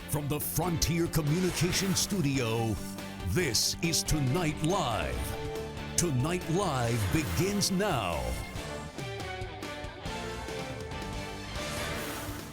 From the Frontier Communications Studio, this is Tonight Live. Tonight Live begins now.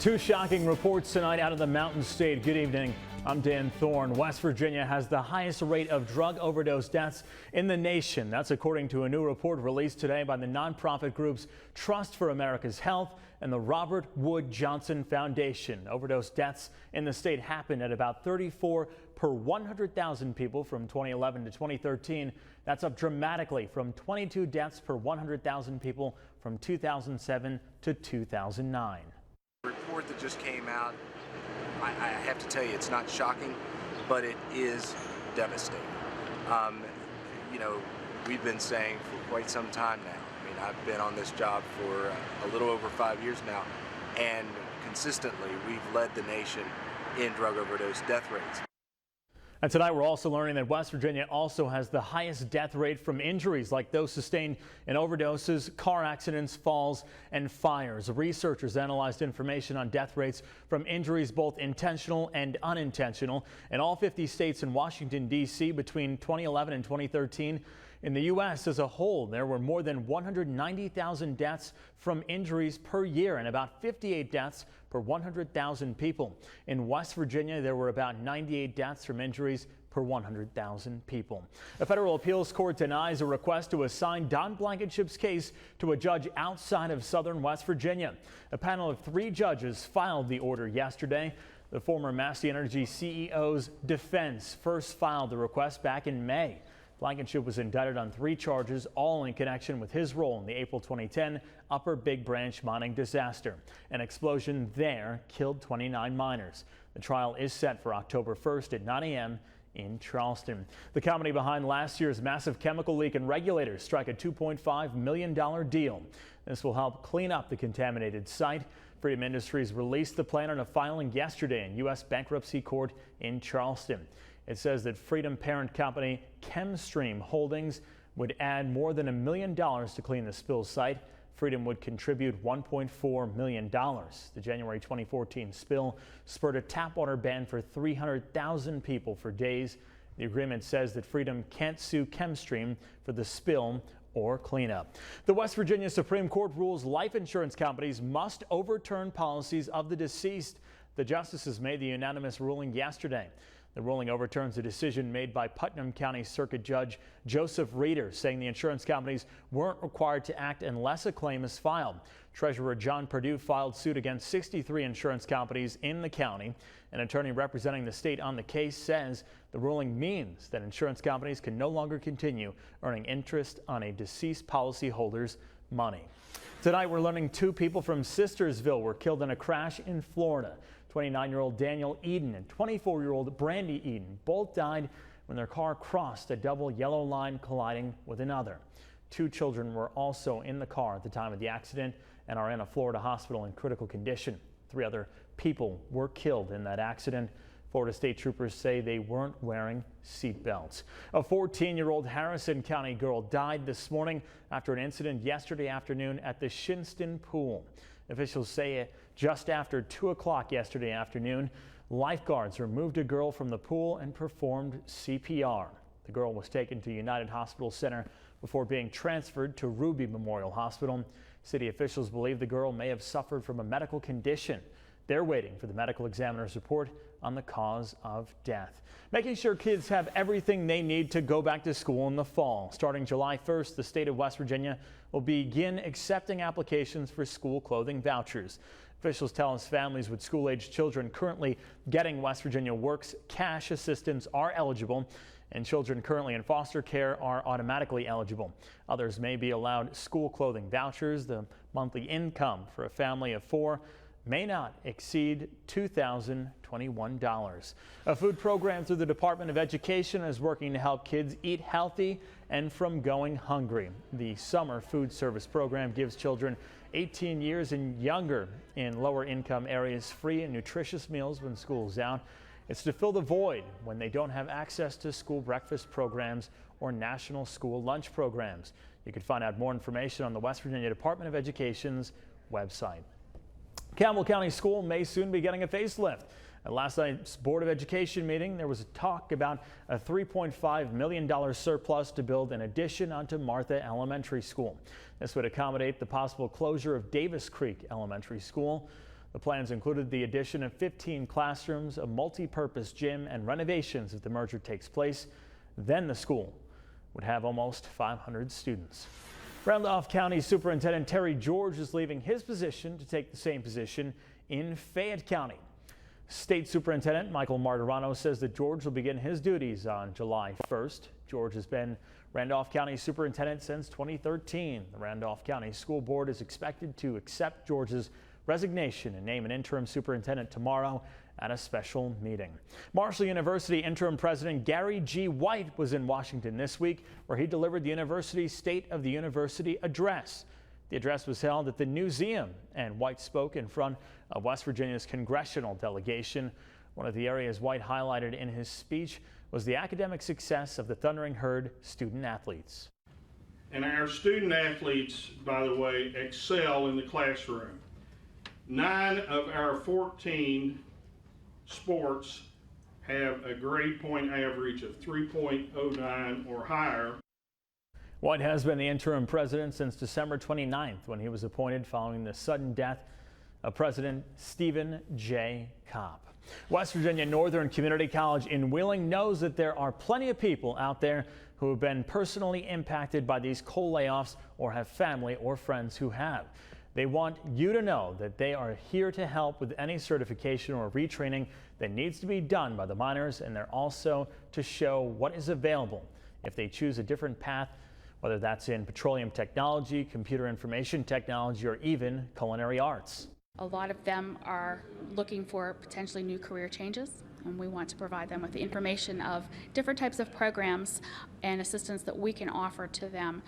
Two shocking reports tonight out of the Mountain State. Good evening. I'm Dan Thorne. West Virginia has the highest rate of drug overdose deaths in the nation. That's according to a new report released today by the nonprofit groups Trust for America's Health and the Robert Wood Johnson Foundation. Overdose deaths in the state happened at about 34 per 100,000 people from 2011 to 2013. That's up dramatically from 22 deaths per 100,000 people from 2007 to 2009. The report that just came out, I have to tell you, it's not shocking, but it is devastating. You know, we've been saying for quite some time now. I mean, I've been on this job for a little over 5 years now, and consistently we've led the nation in drug overdose death rates. And tonight we're also learning that West Virginia also has the highest death rate from injuries like those sustained in overdoses, car accidents, falls, and fires. Researchers analyzed information on death rates from injuries both intentional and unintentional in all 50 states and Washington, D.C. between 2011 and 2013. In the U.S. as a whole, there were more than 190,000 deaths from injuries per year and about 58 deaths per 100,000 people. In West Virginia, there were about 98 deaths from injuries per 100,000 people. A federal appeals court denies a request to assign Don Blankenship's case to a judge outside of southern West Virginia. A panel of 3 judges filed the order yesterday. The former Massey Energy CEO's defense first filed the request back in May. Blankenship was indicted on 3 charges, all in connection with his role in the April 2010 Upper Big Branch mining disaster. An explosion there killed 29 miners. The trial is set for October 1st at 9 a.m. in Charleston. The company behind last year's massive chemical leak and regulators strike a $2.5 million deal. This will help clean up the contaminated site. Freedom Industries released the plan in a filing yesterday in U.S. bankruptcy court in Charleston. It says that Freedom parent company Chemstream Holdings would add more than $1 million to clean the spill site. Freedom would contribute $1.4 million. The January 2014 spill spurred a tap water ban for 300,000 people for days. The agreement says that Freedom can't sue Chemstream for the spill or cleanup. The West Virginia Supreme Court rules life insurance companies must overturn policies of the deceased. The justices made the unanimous ruling yesterday. The ruling overturns a decision made by Putnam County Circuit Judge Joseph Reeder, saying the insurance companies weren't required to act unless a claim is filed. Treasurer John Perdue filed suit against 63 insurance companies in the county. An attorney representing the state on the case says the ruling means that insurance companies can no longer continue earning interest on a deceased policyholder's money. Tonight we're learning 2 people from Sistersville were killed in a crash in Florida. 29-year-old Daniel Eden and 24-year-old Brandy Eden both died when their car crossed a double yellow line colliding with another. 2 children were also in the car at the time of the accident and are in a Florida hospital in critical condition. 3 other people were killed in that accident. Florida state troopers say they weren't wearing seat belts. A 14-year-old Harrison County girl died this morning after an incident yesterday afternoon at the Shinston Pool. Officials say just after 2 o'clock yesterday afternoon, lifeguards removed a girl from the pool and performed CPR. The girl was taken to United Hospital Center before being transferred to Ruby Memorial Hospital. City officials believe the girl may have suffered from a medical condition. They're waiting for the medical examiner's report on the cause of death. Making sure kids have everything they need to go back to school in the fall. Starting July 1st, the state of West Virginia will begin accepting applications for school clothing vouchers. Officials tell us families with school-aged children currently getting West Virginia Works cash assistance are eligible, and children currently in foster care are automatically eligible. Others may be allowed school clothing vouchers. The monthly income for a family of 4 may not exceed $2,021. A food program through the Department of Education is working to help kids eat healthy and from going hungry. The Summer Food Service Program gives children 18 years and younger in lower income areas free and nutritious meals when school's out. It's to fill the void when they don't have access to school breakfast programs or national school lunch programs. You can find out more information on the West Virginia Department of Education's website. Campbell County School may soon be getting a facelift. At last night's Board of Education meeting, there was a talk about a $3.5 million surplus to build an addition onto Martha Elementary School. This would accommodate the possible closure of Davis Creek Elementary School. The plans included the addition of 15 classrooms, a multi-purpose gym, and renovations if the merger takes place. Then the school would have almost 500 students. Randolph County Superintendent Terry George is leaving his position to take the same position in Fayette County. State Superintendent Michael Martirano says that George will begin his duties on July 1st. George has been Randolph County Superintendent since 2013. The Randolph County School Board is expected to accept George's resignation and name an interim superintendent tomorrow at a special meeting. Marshall University interim president Gary G. White was in Washington this week, where he delivered the university's State of the University address. The address was held at the Newseum, and White spoke in front of West Virginia's congressional delegation. One of the areas White highlighted in his speech was the academic success of the Thundering Herd student athletes. And our student athletes, by the way, excel in the classroom. 9 of our 14 sports have a grade point average of 3.09 or higher. White has been the interim president since December 29th, when he was appointed following the sudden death of President Stephen J. Cobb. West Virginia Northern Community College in Wheeling knows that there are plenty of people out there who have been personally impacted by these coal layoffs or have family or friends who have. They want you to know that they are here to help with any certification or retraining that needs to be done by the miners, and they're also to show what is available if they choose a different path, whether that's in petroleum technology, computer information technology, or even culinary arts. A lot of them are looking for potentially new career changes, and we want to provide them with the information of different types of programs and assistance that we can offer to them.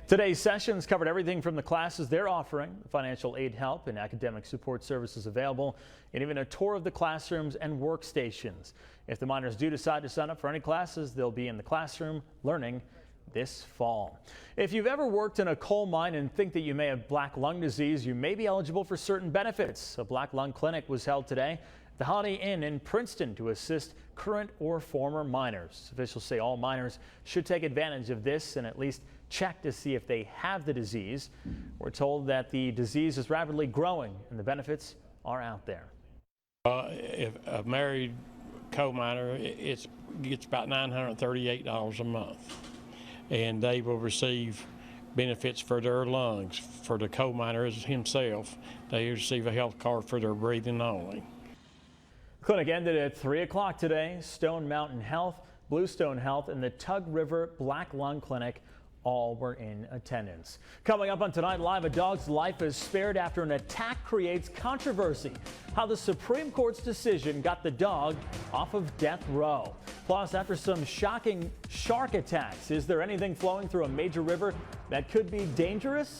Today's sessions covered everything from the classes they're offering, financial aid help and academic support services available, and even a tour of the classrooms and workstations. If the miners do decide to sign up for any classes, they'll be in the classroom learning this fall. If you've ever worked in a coal mine and think that you may have black lung disease, you may be eligible for certain benefits. A black lung clinic was held today at the Holiday Inn in Princeton to assist current or former miners. Officials say all miners should take advantage of this and at least check to see if they have the disease. We're told that the disease is rapidly growing and the benefits are out there. If a married coal miner, it gets about $938 a month, and they will receive benefits for their lungs. For the coal miner himself, they receive a health card for their breathing only. Clinic ended at 3 o'clock today. Stone Mountain Health, Bluestone Health, and the Tug River Black Lung Clinic all were in attendance. Coming up on Tonight Live, a dog's life is spared after an attack creates controversy. How the Supreme Court's decision got the dog off of death row. Plus, after some shocking shark attacks, is there anything flowing through a major river that could be dangerous?